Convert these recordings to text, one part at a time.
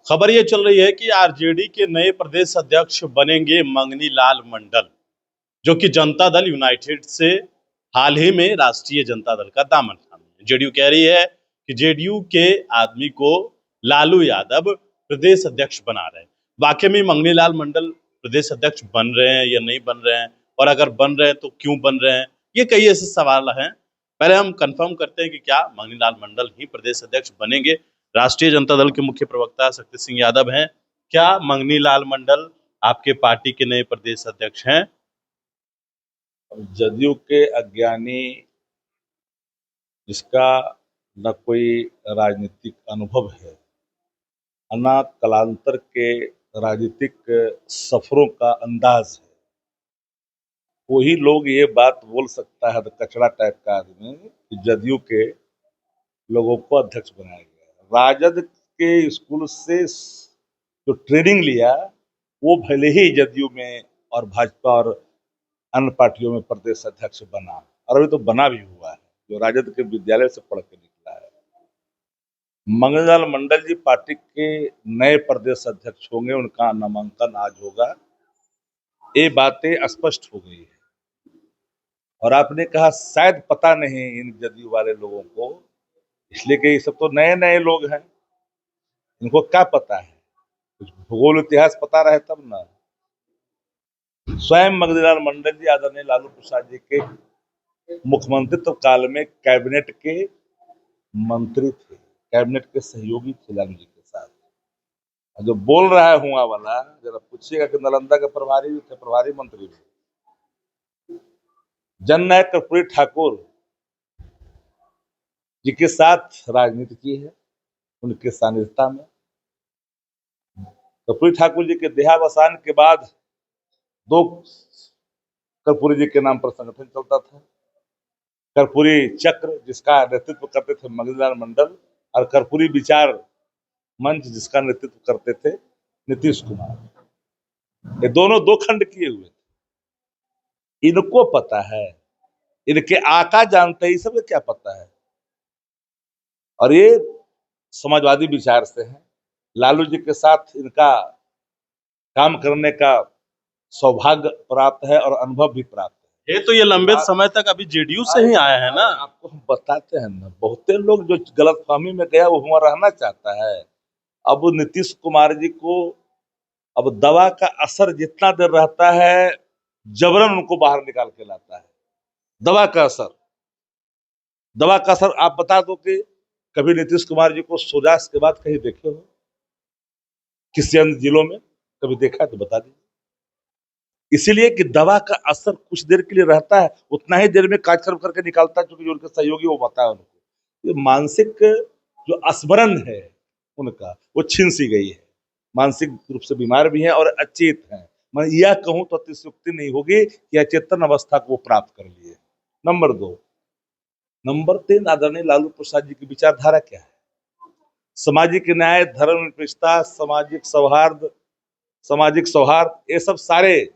खबर ये चल रही है कि आरजेडी के नए प्रदेश अध्यक्ष बनेंगे मंगनी लाल मंडल, जो कि जनता दल यूनाइटेड से हाल ही में राष्ट्रीय जनता दल का दामन थामे हैं। जेडीयू कह रही है कि जेडीयू के आदमी को लालू यादव प्रदेश अध्यक्ष बना रहे हैं। वाकई में मंगनी लाल मंडल प्रदेश अध्यक्ष बन रहे हैं या नहीं बन रहे हैं, और अगर बन रहे हैं तो क्यों बन रहे हैं, ये कई ऐसे सवाल हैं। पहले हम कंफर्म करते हैं कि क्या मंगनी लाल मंडल ही प्रदेश अध्यक्ष बनेंगे। राष्ट्रीय जनता दल के मुख्य प्रवक्ता शक्ति सिंह यादव हैं। क्या मंगनी लाल मंडल आपके पार्टी के नए प्रदेश अध्यक्ष हैं? जदयू के अज्ञानी, जिसका न कोई राजनीतिक अनुभव है, न कालांतर के राजनीतिक सफरों का अंदाज है, वही लोग ये बात बोल सकता है, तो कचरा टाइप का आदमी, कि जदयू के लोगों को अध्यक्ष बनाया गया। राजद के स्कूल से जो ट्रेनिंग लिया, वो भले ही जदयू में और भाजपा और अन्य पार्टियों में प्रदेश अध्यक्ष बना, और अभी तो बना भी हुआ है, जो राजद के विद्यालय से पढ़ के निकला है। मंगनी लाल मंडल जी पार्टी के नए प्रदेश अध्यक्ष होंगे, उनका नामांकन आज होगा। ये बातें स्पष्ट हो गई है। और आपने कहा शायद पता नहीं इन जदयू वाले लोगों को, इसलिए कि ये सब तो नए नए लोग हैं, इनको क्या पता है? कुछ भूगोल इतिहास पता रहे तब ना। स्वयं मंगनी लाल मंडल जी आदरणीय लालू प्रसाद जी के मुख्यमंत्रित्व काल में कैबिनेट के मंत्री थे, कैबिनेट के सहयोगी थे लालू जी के साथ। और जो बोल रहा है हुआ वाला, जरा पूछिएगा कि नालंदा के प्रभारी भी थे, प्रभारी मंत्री भी। जननायक कर्पूरी ठाकुर जी के साथ राजनीति की है, उनके सानिध्यता में। कर्पूरी ठाकुर जी के देहावसान के बाद दो कर्पूरी जी के नाम पर संगठन चलता था। कर्पूरी चक्र, जिसका नेतृत्व करते थे मंगनी लाल मंडल, और कर्पूरी विचार मंच, जिसका नेतृत्व करते थे नीतीश कुमार। ये दोनों दो खंड किए हुए थे। इनको पता है, इनके आका जानते ही, सब क्या पता है। और ये समाजवादी विचार से हैं। लालू जी के साथ इनका काम करने का सौभाग्य प्राप्त है और अनुभव भी प्राप्त है। ये लंबे समय तक अभी जेडीयू से ही आया है ना। आपको हम बताते हैं ना, बहुते लोग जो गलतफहमी में गया वो वहां रहना चाहता है। अब नीतीश कुमार जी को अब दवा का असर जितना देर रहता है, जबरन उनको बाहर निकाल के लाता है। दवा का असर आप बता दो कि कभी नीतीश कुमार जी को सोजाश के बाद कहीं देखे हो किसी अन्य जिलों में? कभी देखा है तो बता दीजिए। इसीलिए कि दवा का असर कुछ देर के लिए रहता है, उतना ही देर में कार्यक्रम करके निकालता है, क्योंकि जो उनके सहयोगी वो बताया उनको। ये मानसिक जो स्मरण है उनका, वो छीन सी गई है। मानसिक रूप से बीमार भी हैं और अचेत हैं। मैं यह कहूं तो अतिशयोक्ति नहीं होगी कि अचेतन अवस्था को वो प्राप्त कर लिए। नंबर 2। नंबर 3, आदरणीय लालू प्रसाद जी की विचारधारा क्या है? सामाजिक न्याय, धर्मनिरपेक्षता, सामाजिक सौहार्द, ये सब सारे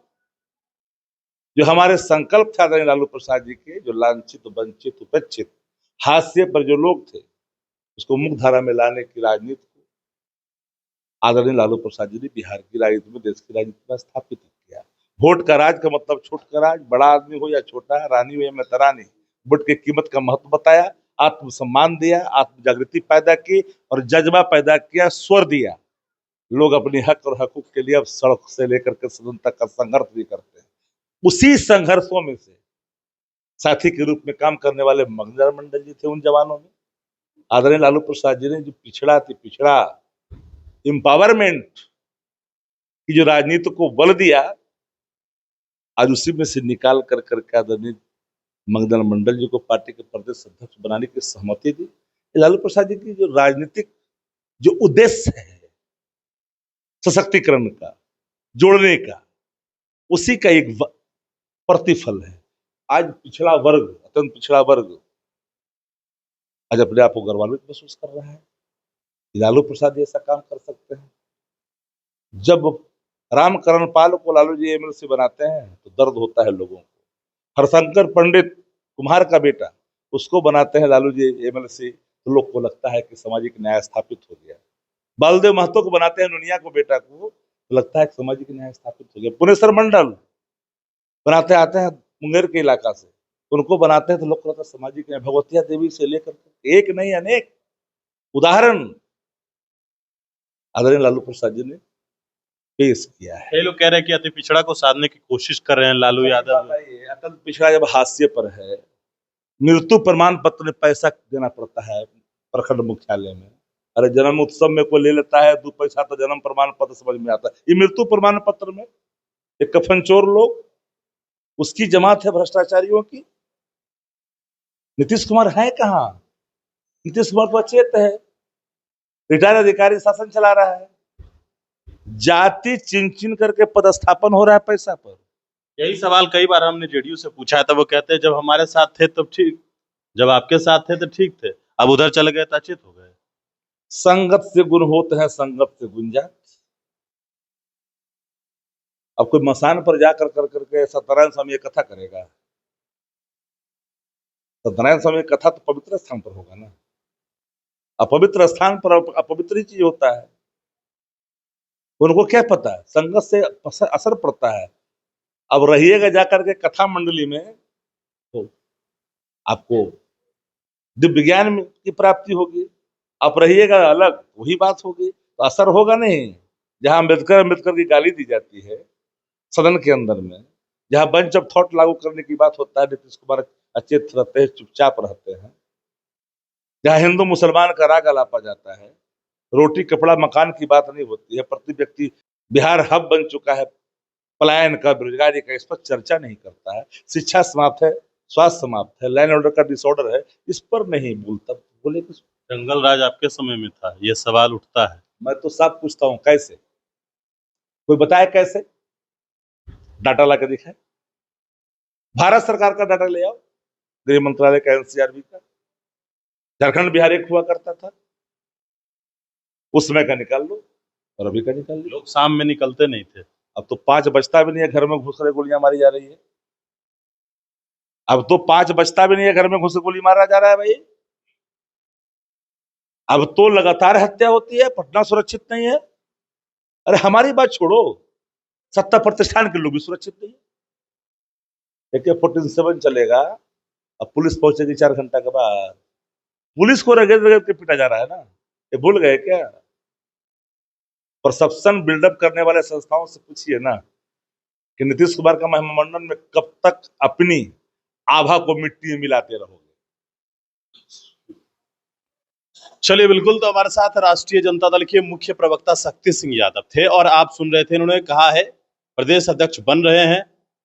जो हमारे संकल्प थे आदरणीय लालू प्रसाद जी के, जो लांछित, वंचित, उपेक्षित, हाशिए पर जो लोग थे, उसको मुख्य धारा में लाने की राजनीति को आदरणीय लालू प्रसाद जी ने बिहार की राजनीति में, देश की राजनीति में स्थापित किया। वोट का राज का मतलब छोट का राज, बड़ा आदमी हो या छोटा, रानी हो या मेहतरानी, वोट की कीमत का महत्व बताया, आत्मसम्मान दिया, आत्म जागृति पैदा की और जज्बा पैदा किया, स्वर दिया। लोग अपने हक और हकूक के लिए अब सड़क से लेकर के सदन तक का संघर्ष भी करते हैं। उसी संघर्षों में से साथी के रूप में काम करने वाले मंगनी लाल मंडल जी थे उन जवानों में। आदरणीय लालू प्रसाद जी ने जो पिछड़ा एम्पावरमेंट की जो राजनीति को बल दिया, आज उसी में से निकाल कर करके आदरणीय मंगनी लाल मंडल जी को पार्टी के प्रदेश अध्यक्ष बनाने की सहमति दी। लालू प्रसाद जी की जो राजनीतिक जो उद्देश्य है सशक्तिकरण का, जोड़ने का, उसी का एक प्रतिफल है। आज पिछड़ा वर्ग, अत्यंत पिछड़ा वर्ग आज अपने आप को गौरवान्वित महसूस कर रहा है। लालू प्रसाद जी ऐसा काम कर सकते हैं। जब रामकरण पाल को लालू जी एमएलसी बनाते हैं तो दर्द होता है लोगों को। हरशंकर पंडित, कुम्हार का बेटा, उसको बनाते हैं लालू जी एमएलसी, तो लोग को लगता है कि सामाजिक न्याय स्थापित हो गया। बलदेव महतो को बनाते हैं नुनिया को बेटा को, तो लगता है कि सामाजिक न्याय स्थापित हो गया। पुनेसर मंडल बनाते आते हैं मुंगेर के इलाका से, उनको बनाते हैं तो लोग कहते हैं सामाजिक न्याय। भगवतिया देवी से लेकर एक नहीं अनेक उदाहरण आदरणीय लालू प्रसाद जी ने पेश किया है। कई लोग कह रहे हैं कि अति पिछड़ा को साधने की कोशिश कर रहे हैं लालू यादव। अटल पिछड़ा जब हाशिए पर है, मृत्यु प्रमाण पत्र में पैसा देना पड़ता है प्रखंड मुख्यालय में। अरे जन्म उत्सव में कोई ले लेता है 2 पैसा तो जन्म प्रमाण पत्र समझ में आता है। ये मृत्यु प्रमाण पत्र में एक कफनचोर लोग, उसकी जमात है भ्रष्टाचारियों की। नीतीश कुमार है कहाँ? नीतीश कुमार तो अचेत है, रिटायर्ड अधिकारी शासन चला रहा है। जाति चिन चिन करके पदस्थापन हो रहा है पैसा पर। यही सवाल कई बार हमने जेडीयू से पूछा है, तब वो कहते हैं जब हमारे साथ थे तब ठीक, जब आपके साथ थे तो ठीक थे, अब उधर चले गए तो अचेत हो गए। संगत से गुण होते हैं, संगत से गुंजात। अब कोई मसान पर जाकर कर करके सत्यनारायण स्वामी कथा करेगा? सत्यनारायण स्वामी कथा तो पवित्र स्थान पर होगा ना। अपवित्र स्थान पर अपवित्र ही चीज होता है। उनको क्या पता है? संगत से असर पड़ता है। अब रहिएगा जाकर के कथा मंडली में तो आपको दिव्य ज्ञान की प्राप्ति होगी। आप रहिएगा अलग, वही बात होगी, तो असर होगा नहीं। जहां अम्बेडकर की गाली दी जाती है सदन के अंदर में, जहां बंच ऑफ थॉट लागू करने की बात होता है, नीतीश कुमार अचेत रहते हैं, चुपचाप रहते हैं। जहां हिंदू मुसलमान का राग अलापा जाता है, रोटी कपड़ा मकान की बात नहीं होती है, प्रति व्यक्ति बिहार हब बन चुका है पलायन का, बेरोजगारी का, इस पर चर्चा नहीं करता है। शिक्षा समाप्त है, स्वास्थ्य समाप्त है, लैंड ऑर्डर का डिसऑर्डर है, इस पर नहीं बोलता। बोले कि जंगल राज आपके समय में था, ये सवाल उठता है। मैं तो सब पूछता हूँ कैसे? कोई बताए कैसे? डाटा ला के दिखाए। भारत सरकार का डाटा ले आओ, गृह मंत्रालय का, एनसीआरबी का। झारखंड बिहार एक हुआ करता था, उस समय का निकाल लो और अभी का निकाल लो। लोग शाम में निकलते नहीं थे, अब तो 5 बजता भी नहीं है, घर में घुस कर गोलियां मारी जा रही है। अब तो 5 बजता भी नहीं है, घर में घुस गोली मारा जा रहा है भाई। अब तो लगातार हत्या होती है, पटना सुरक्षित नहीं है। अरे हमारी बात छोड़ो, सत्ता प्रतिष्ठान के लोग भी सुरक्षित नहीं है। AK-47 चलेगा, अब पुलिस पहुंचेगी 4 घंटा के बाद। पुलिस को रगड़ रगड़ के पीटा जा रहा है ना, ये भूल गए क्या? परसेप्शन बिल्डअप करने वाले संस्थाओं से पूछिए ना कि नीतीश कुमार का मंत्रिमंडल में कब तक अपनी आभा को मिट्टी में मिलाते रहोगे। चलिए, बिल्कुल। तो हमारे साथ राष्ट्रीय जनता दल के मुख्य प्रवक्ता शक्ति सिंह यादव थे और आप सुन रहे थे, इन्होंने कहा है प्रदेश अध्यक्ष बन रहे हैं।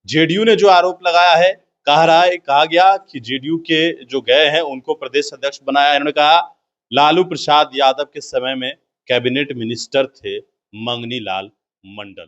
जेडीयू ने जो आरोप लगाया है, कहा गया कि जेडीयू के जो गए हैं उनको प्रदेश अध्यक्ष बनाया। इन्होंने कहा लालू प्रसाद यादव के समय में कैबिनेट मिनिस्टर थे मंगनी लाल मंडल।